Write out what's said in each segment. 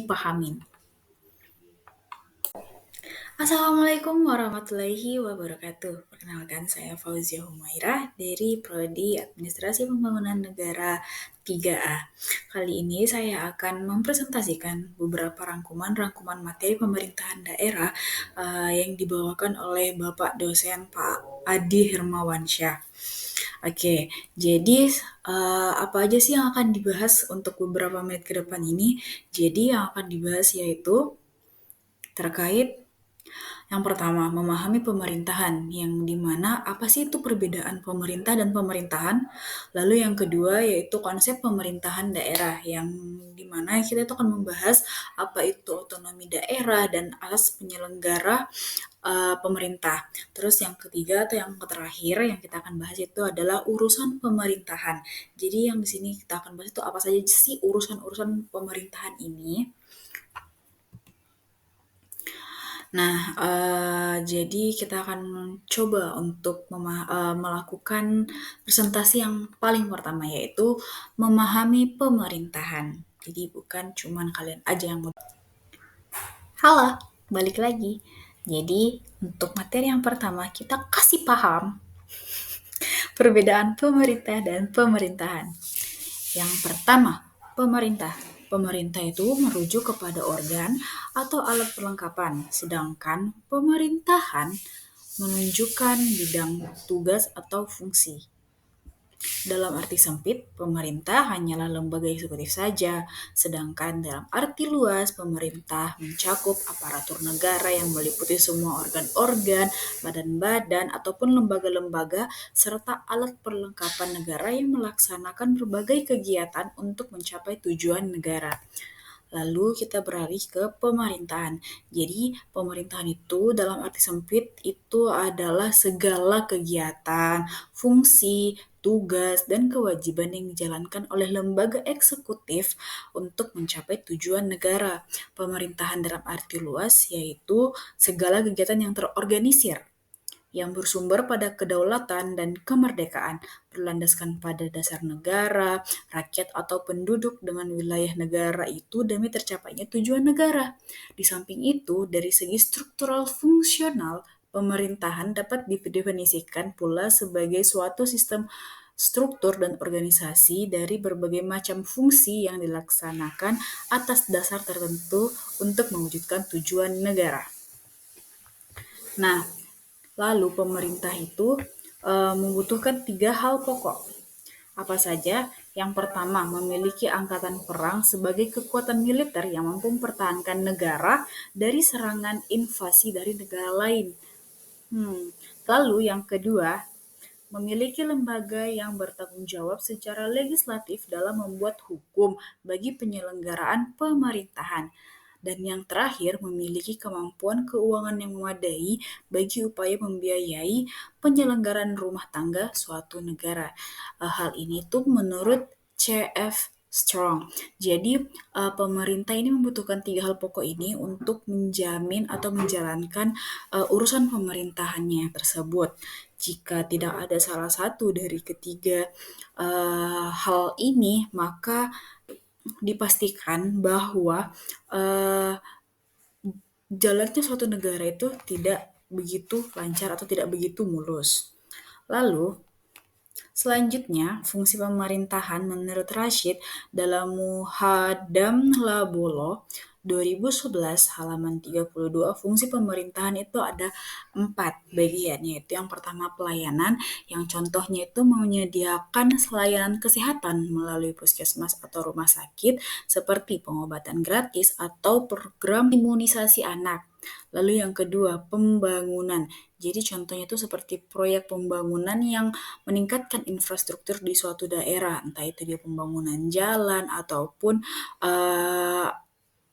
dipahamin. Assalamualaikum warahmatullahi wabarakatuh. Perkenalkan, saya Fauzia Humairah dari Prodi Administrasi Pembangunan Negara 3A. Kali ini saya akan mempresentasikan beberapa rangkuman materi pemerintahan daerah yang dibawakan oleh Bapak dosen Pak Adi Hermawansyah. Oke, jadi apa aja sih yang akan dibahas untuk beberapa menit ke depan ini? Jadi yang akan dibahas yaitu terkait yang pertama, memahami pemerintahan, yang dimana apa sih itu perbedaan pemerintah dan pemerintahan. Lalu yang kedua yaitu konsep pemerintahan daerah, yang dimana kita itu akan membahas apa itu otonomi daerah dan asas penyelenggara pemerintah. Terus yang ketiga atau yang terakhir yang kita akan bahas itu adalah urusan pemerintahan. Jadi yang di sini kita akan bahas itu apa saja sih urusan-urusan pemerintahan ini. Nah, jadi kita akan coba untuk melakukan presentasi yang paling pertama, yaitu memahami pemerintahan. Jadi bukan cuman kalian aja yang mau. Halo, balik lagi. Jadi untuk materi yang pertama kita kasih paham perbedaan pemerintah dan pemerintahan. Yang pertama, pemerintah. Pemerintah itu merujuk kepada organ atau alat perlengkapan, sedangkan pemerintahan menunjukkan bidang tugas atau fungsi. Dalam arti sempit, pemerintah hanyalah lembaga eksekutif saja, sedangkan dalam arti luas, pemerintah mencakup aparatur negara yang meliputi semua organ-organ, badan-badan, ataupun lembaga-lembaga, serta alat perlengkapan negara yang melaksanakan berbagai kegiatan untuk mencapai tujuan negara. Lalu kita beralih ke pemerintahan. Jadi pemerintahan itu dalam arti sempit itu adalah segala kegiatan, fungsi, tugas, dan kewajiban yang dijalankan oleh lembaga eksekutif untuk mencapai tujuan negara. Pemerintahan dalam arti luas yaitu segala kegiatan yang terorganisir, yang bersumber pada kedaulatan dan kemerdekaan, berlandaskan pada dasar negara, rakyat atau penduduk dengan wilayah negara itu demi tercapainya tujuan negara. Di samping itu, dari segi struktural fungsional, pemerintahan dapat didefinisikan pula sebagai suatu sistem struktur dan organisasi dari berbagai macam fungsi yang dilaksanakan atas dasar tertentu untuk mewujudkan tujuan negara. Nah, lalu pemerintah itu membutuhkan 3 hal pokok. Apa saja? Yang pertama, memiliki angkatan perang sebagai kekuatan militer yang mampu mempertahankan negara dari serangan invasi dari negara lain. Lalu yang kedua, memiliki lembaga yang bertanggung jawab secara legislatif dalam membuat hukum bagi penyelenggaraan pemerintahan. Dan yang terakhir, memiliki kemampuan keuangan yang memadai bagi upaya membiayai penyelenggaraan rumah tangga suatu negara. Hal ini tuh menurut C.F. Strong. Jadi pemerintah ini membutuhkan 3 hal pokok ini untuk menjamin atau menjalankan urusan pemerintahannya tersebut. Jika tidak ada salah satu dari ketiga hal ini, maka dipastikan bahwa jalannya suatu negara itu tidak begitu lancar atau tidak begitu mulus. Lalu, selanjutnya, fungsi pemerintahan menurut Rashid dalam Muhadam Labolo 2011 halaman 32, fungsi pemerintahan itu ada 4 bagian, yaitu yang pertama pelayanan, yang contohnya itu menyediakan layanan kesehatan melalui puskesmas atau rumah sakit, seperti pengobatan gratis atau program imunisasi anak. Lalu yang kedua, pembangunan. Jadi contohnya itu seperti proyek pembangunan yang meningkatkan infrastruktur di suatu daerah, entah itu dia pembangunan jalan ataupun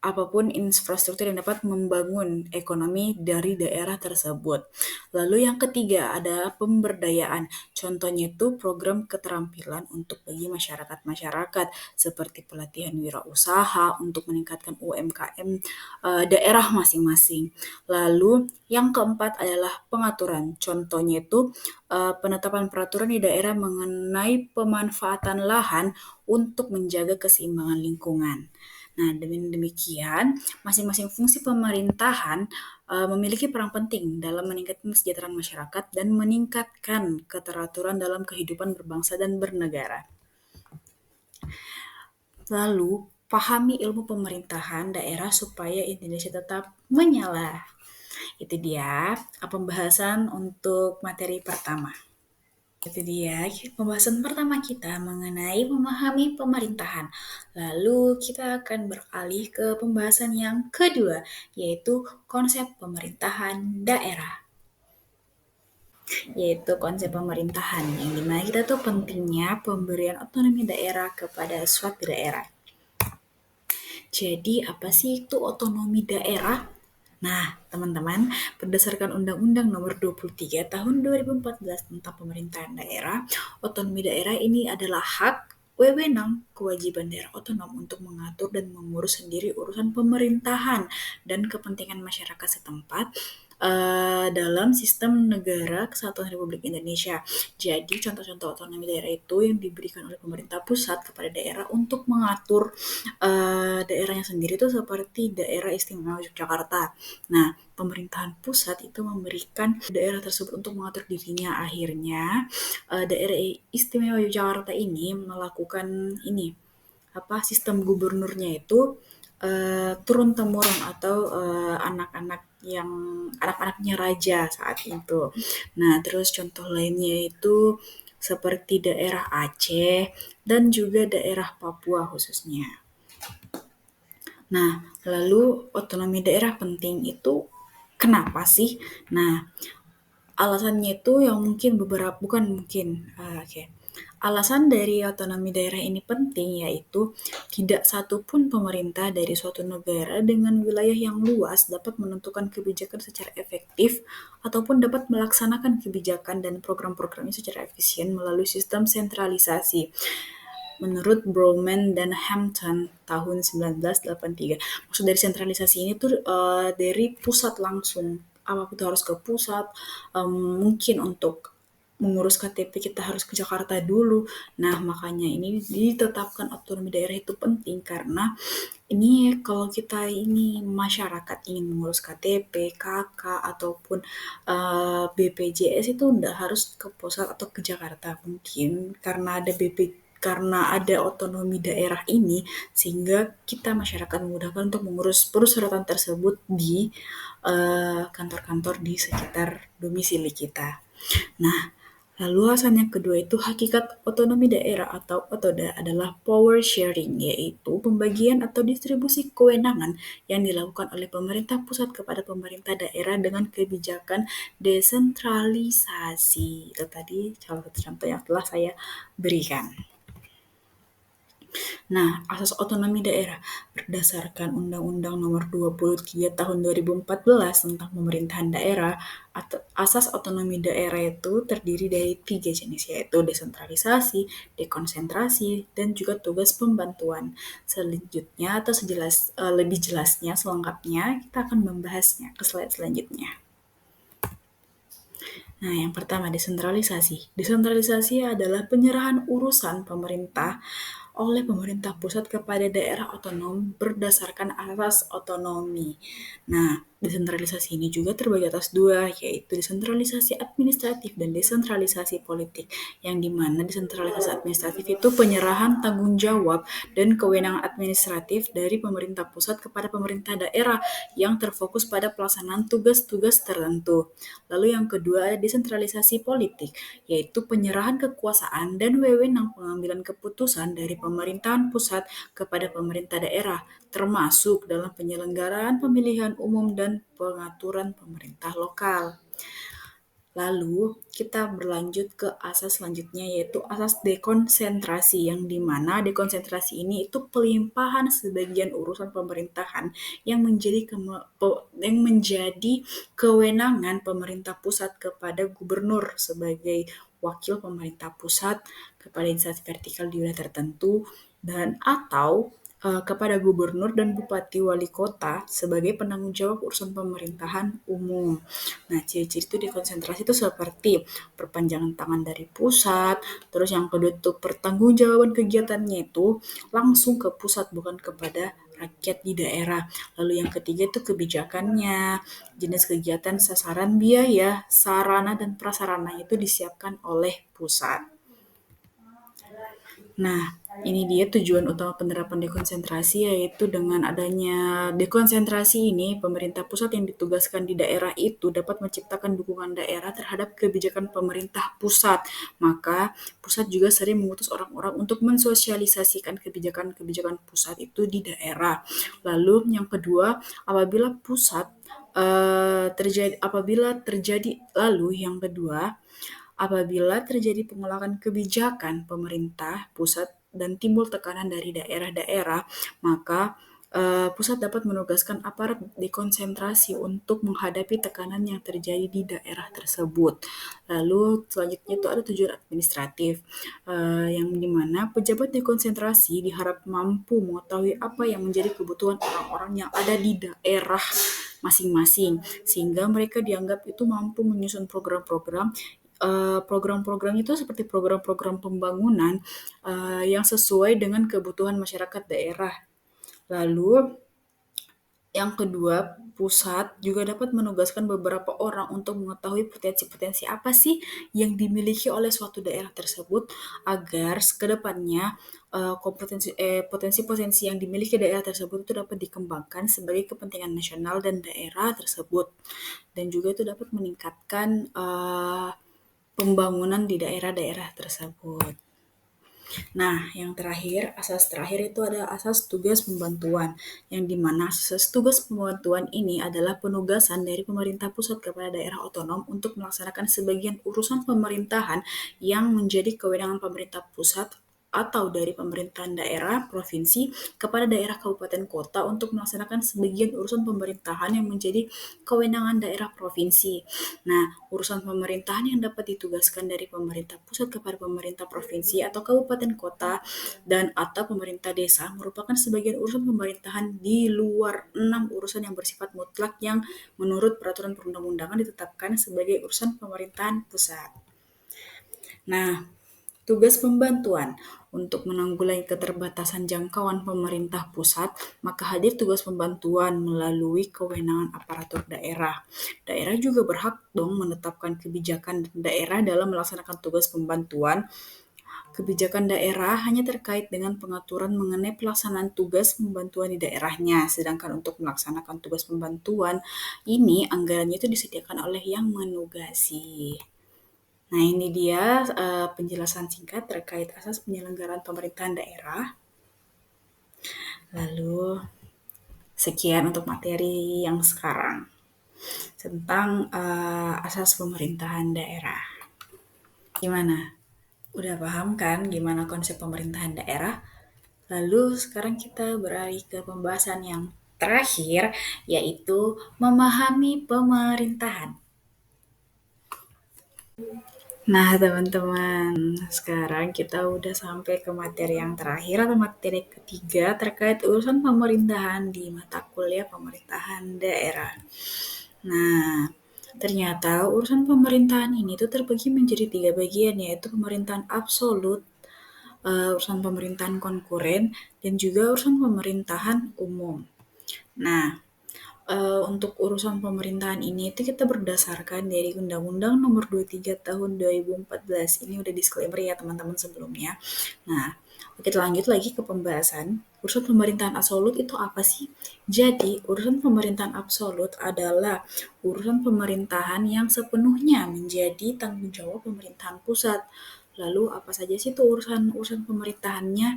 apapun infrastruktur yang dapat membangun ekonomi dari daerah tersebut. Lalu yang ketiga adalah pemberdayaan. Contohnya itu program keterampilan untuk bagi masyarakat seperti pelatihan wirausaha untuk meningkatkan UMKM daerah masing-masing. Lalu yang keempat adalah pengaturan. Contohnya itu penetapan peraturan di daerah mengenai pemanfaatan lahan untuk menjaga keseimbangan lingkungan. Nah, dengan demikian, masing-masing fungsi pemerintahan memiliki peran penting dalam meningkatkan kesejahteraan masyarakat dan meningkatkan keteraturan dalam kehidupan berbangsa dan bernegara. Lalu, pahami ilmu pemerintahan daerah supaya Indonesia tetap menyala. Itu dia pembahasan untuk materi pertama. Itu dia pembahasan pertama kita mengenai memahami pemerintahan. Lalu kita akan beralih ke pembahasan yang kedua, yaitu konsep pemerintahan daerah. Yaitu konsep pemerintahan yang dimana kita tuh pentingnya pemberian otonomi daerah kepada suatu daerah. Jadi apa sih itu otonomi daerah? Nah, teman-teman, berdasarkan Undang-Undang Nomor 23 Tahun 2014 tentang Pemerintahan Daerah, otonomi daerah ini adalah hak, wewenang, kewajiban daerah otonom untuk mengatur dan mengurus sendiri urusan pemerintahan dan kepentingan masyarakat setempat dalam sistem negara kesatuan Republik Indonesia. Jadi contoh-contoh otonomi daerah itu yang diberikan oleh pemerintah pusat kepada daerah untuk mengatur daerahnya sendiri itu seperti daerah istimewa Yogyakarta. Nah, pemerintahan pusat itu memberikan daerah tersebut untuk mengatur dirinya. Akhirnya daerah istimewa Yogyakarta ini melakukan sistem gubernurnya itu turun temurun atau anak-anaknya raja saat itu. Nah, terus contoh lainnya itu seperti daerah Aceh dan juga daerah Papua khususnya. Nah, lalu otonomi daerah penting itu kenapa sih? Nah, alasannya itu yang mungkin bukan mungkin, oke. Alasan dari otonomi daerah ini penting yaitu tidak satu pun pemerintah dari suatu negara dengan wilayah yang luas dapat menentukan kebijakan secara efektif ataupun dapat melaksanakan kebijakan dan program-programnya secara efisien melalui sistem sentralisasi. Menurut Bowman dan Hampton tahun 1983. Maksud dari sentralisasi ini tuh dari pusat langsung. Apa itu harus ke pusat? Mungkin untuk mengurus KTP kita harus ke Jakarta dulu. Nah, makanya ini ditetapkan otonomi daerah itu penting karena ini kalau kita ini masyarakat ingin mengurus KTP, KK ataupun BPJS itu udah harus ke pusat atau ke Jakarta. Mungkin karena ada otonomi daerah ini sehingga kita masyarakat memudahkan untuk mengurus persyaratan tersebut di kantor-kantor di sekitar domisili kita. Nah, lalu alasan yang kedua itu hakikat otonomi daerah atau OTODA adalah power sharing, yaitu pembagian atau distribusi kewenangan yang dilakukan oleh pemerintah pusat kepada pemerintah daerah dengan kebijakan desentralisasi. Itu tadi salah satu contoh yang telah saya berikan. Nah, asas otonomi daerah berdasarkan Undang-Undang Nomor 23 Tahun 2014 tentang Pemerintahan Daerah, asas otonomi daerah itu terdiri dari 3 jenis, yaitu desentralisasi, dekonsentrasi, dan juga tugas pembantuan. Selanjutnya atau lebih jelasnya, selengkapnya, kita akan membahasnya ke slide selanjutnya. Nah, yang pertama desentralisasi. Desentralisasi adalah penyerahan urusan pemerintah oleh pemerintah pusat kepada daerah otonom berdasarkan asas otonomi. Nah, desentralisasi ini juga terbagi atas dua, yaitu desentralisasi administratif dan desentralisasi politik. Yang dimana desentralisasi administratif itu penyerahan tanggung jawab dan kewenangan administratif dari pemerintah pusat kepada pemerintah daerah yang terfokus pada pelaksanaan tugas-tugas tertentu. Lalu yang kedua ada desentralisasi politik, yaitu penyerahan kekuasaan dan wewenang pengambilan keputusan dari pemerintahan pusat kepada pemerintah daerah, termasuk dalam penyelenggaraan pemilihan umum dan pengaturan pemerintah lokal. Lalu kita berlanjut ke asas selanjutnya yaitu asas dekonsentrasi yang dimana dekonsentrasi ini itu pelimpahan sebagian urusan pemerintahan yang menjadi kewenangan pemerintah pusat kepada gubernur sebagai wakil pemerintah pusat kepada instansi vertikal di wilayah tertentu dan atau kepada gubernur dan bupati wali kota sebagai penanggung jawab urusan pemerintahan umum. Nah, ciri-ciri itu dekonsentrasi itu seperti perpanjangan tangan dari pusat, terus yang kedua itu pertanggungjawaban kegiatannya itu langsung ke pusat bukan kepada rakyat di daerah. Lalu yang ketiga itu kebijakannya, jenis kegiatan, sasaran, biaya, sarana dan prasarana itu disiapkan oleh pusat. Nah, ini dia tujuan utama penerapan dekonsentrasi, yaitu dengan adanya dekonsentrasi ini, pemerintah pusat yang ditugaskan di daerah itu dapat menciptakan dukungan daerah terhadap kebijakan pemerintah pusat. Maka, pusat juga sering mengutus orang-orang untuk mensosialisasikan kebijakan-kebijakan pusat itu di daerah. Lalu yang kedua, apabila pusat apabila terjadi lalu yang kedua apabila terjadi penolakan kebijakan pemerintah pusat dan timbul tekanan dari daerah-daerah, maka pusat dapat menugaskan aparat dekonsentrasi untuk menghadapi tekanan yang terjadi di daerah tersebut. Lalu selanjutnya itu ada tujuan administratif, yang dimana pejabat dekonsentrasi diharap mampu mengetahui apa yang menjadi kebutuhan orang-orang yang ada di daerah masing-masing, sehingga mereka dianggap itu mampu menyusun program-program itu seperti program-program pembangunan yang sesuai dengan kebutuhan masyarakat daerah. Lalu yang kedua, pusat juga dapat menugaskan beberapa orang untuk mengetahui potensi-potensi apa sih yang dimiliki oleh suatu daerah tersebut agar ke depannya potensi-potensi yang dimiliki daerah tersebut itu dapat dikembangkan sebagai kepentingan nasional dan daerah tersebut. Dan juga itu dapat meningkatkan pembangunan di daerah-daerah tersebut. Nah, yang terakhir, asas terakhir itu ada asas tugas pembantuan, yang dimana asas tugas pembantuan ini adalah penugasan dari pemerintah pusat kepada daerah otonom untuk melaksanakan sebagian urusan pemerintahan yang menjadi kewenangan pemerintah pusat atau dari pemerintahan daerah, provinsi, kepada daerah kabupaten kota untuk melaksanakan sebagian urusan pemerintahan yang menjadi kewenangan daerah provinsi. Nah, urusan pemerintahan yang dapat ditugaskan dari pemerintah pusat kepada pemerintah provinsi atau kabupaten kota dan atau pemerintah desa merupakan sebagian urusan pemerintahan di luar 6 urusan yang bersifat mutlak yang menurut peraturan perundang-undangan ditetapkan sebagai urusan pemerintahan pusat. Nah, tugas pembantuan untuk menanggulangi keterbatasan jangkauan pemerintah pusat, maka hadir tugas pembantuan melalui kewenangan aparatur daerah. Daerah juga berhak dong menetapkan kebijakan daerah dalam melaksanakan tugas pembantuan. Kebijakan daerah hanya terkait dengan pengaturan mengenai pelaksanaan tugas pembantuan di daerahnya, sedangkan untuk melaksanakan tugas pembantuan ini anggarannya itu disediakan oleh yang menugasi. Nah, ini dia penjelasan singkat terkait asas penyelenggaraan pemerintahan daerah. Lalu, sekian untuk materi yang sekarang tentang asas pemerintahan daerah. Gimana? Udah paham kan gimana konsep pemerintahan daerah? Lalu sekarang kita beralih ke pembahasan yang terakhir, yaitu memahami pemerintahan. Nah, teman-teman, sekarang kita udah sampai ke materi yang terakhir atau materi ketiga terkait urusan pemerintahan di mata kuliah pemerintahan daerah. Nah, ternyata urusan pemerintahan ini tuh terbagi menjadi 3 bagian, yaitu pemerintahan absolut, urusan pemerintahan konkuren, dan juga urusan pemerintahan umum. Nah, untuk urusan pemerintahan ini itu kita berdasarkan dari Undang-Undang Nomor 23 Tahun 2014. Ini udah disclaimer ya teman-teman sebelumnya. Nah, kita lanjut lagi ke pembahasan. Urusan pemerintahan absolut itu apa sih? Jadi, urusan pemerintahan absolut adalah urusan pemerintahan yang sepenuhnya menjadi tanggung jawab pemerintahan pusat. Lalu apa saja sih itu urusan pemerintahannya?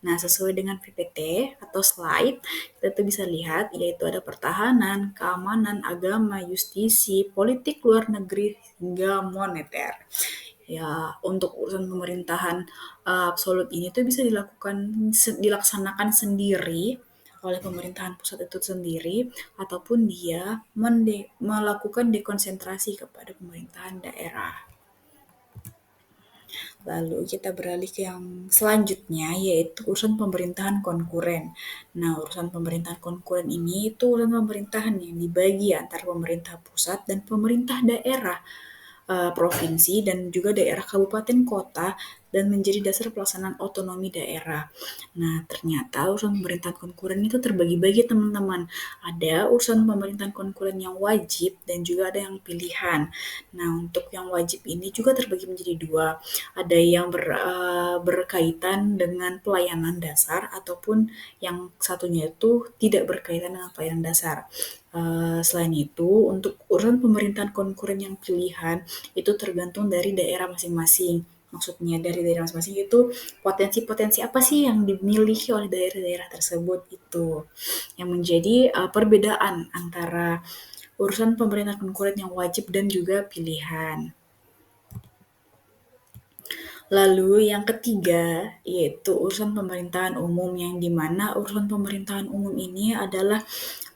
Nah, sesuai dengan PPT atau slide, kita tuh bisa lihat yaitu ada pertahanan, keamanan, agama, justisi, politik luar negeri, hingga moneter. Ya, untuk urusan pemerintahan absolut ini tuh bisa dilaksanakan sendiri oleh pemerintahan pusat itu sendiri ataupun dia melakukan dekonsentrasi kepada pemerintahan daerah. Lalu kita beralih ke yang selanjutnya, yaitu urusan pemerintahan konkuren. Nah, urusan pemerintahan konkuren ini itu urusan pemerintahan yang dibagi antara pemerintah pusat dan pemerintah daerah, provinsi dan juga daerah kabupaten kota dan menjadi dasar pelaksanaan otonomi daerah. Nah, ternyata urusan pemerintahan konkuren itu terbagi-bagi teman-teman. Ada urusan pemerintahan konkuren yang wajib dan juga ada yang pilihan. Nah, untuk yang wajib ini juga terbagi menjadi dua. Ada yang berkaitan dengan pelayanan dasar ataupun yang satunya itu tidak berkaitan dengan pelayanan dasar. Selain itu, untuk urusan pemerintahan konkuren yang pilihan itu tergantung dari daerah masing-masing. Maksudnya dari daerah masing-masing itu potensi-potensi apa sih yang dimiliki oleh daerah-daerah tersebut itu yang menjadi perbedaan antara urusan pemerintahan konkuren yang wajib dan juga pilihan. Lalu yang ketiga yaitu urusan pemerintahan umum yang dimana urusan pemerintahan umum ini adalah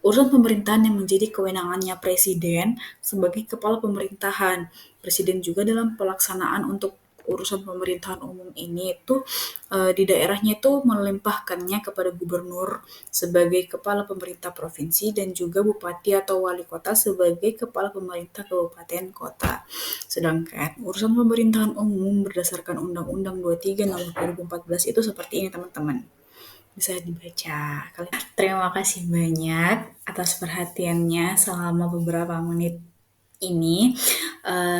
urusan pemerintahan yang menjadi kewenangannya presiden sebagai kepala pemerintahan. Presiden juga dalam pelaksanaan untuk urusan pemerintahan umum ini itu di daerahnya itu melimpahkannya kepada gubernur sebagai kepala pemerintah provinsi dan juga bupati atau wali kota sebagai kepala pemerintah kabupaten kota. Sedangkan urusan pemerintahan umum berdasarkan Undang-Undang 23 Nomor 2014 itu seperti ini teman-teman. Bisa dibaca. Terima kasih banyak atas perhatiannya selama beberapa menit ini.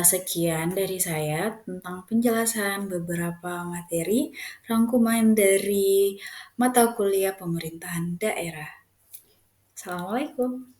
Sekian dari saya tentang penjelasan beberapa materi rangkuman dari mata kuliah pemerintahan daerah. Assalamualaikum.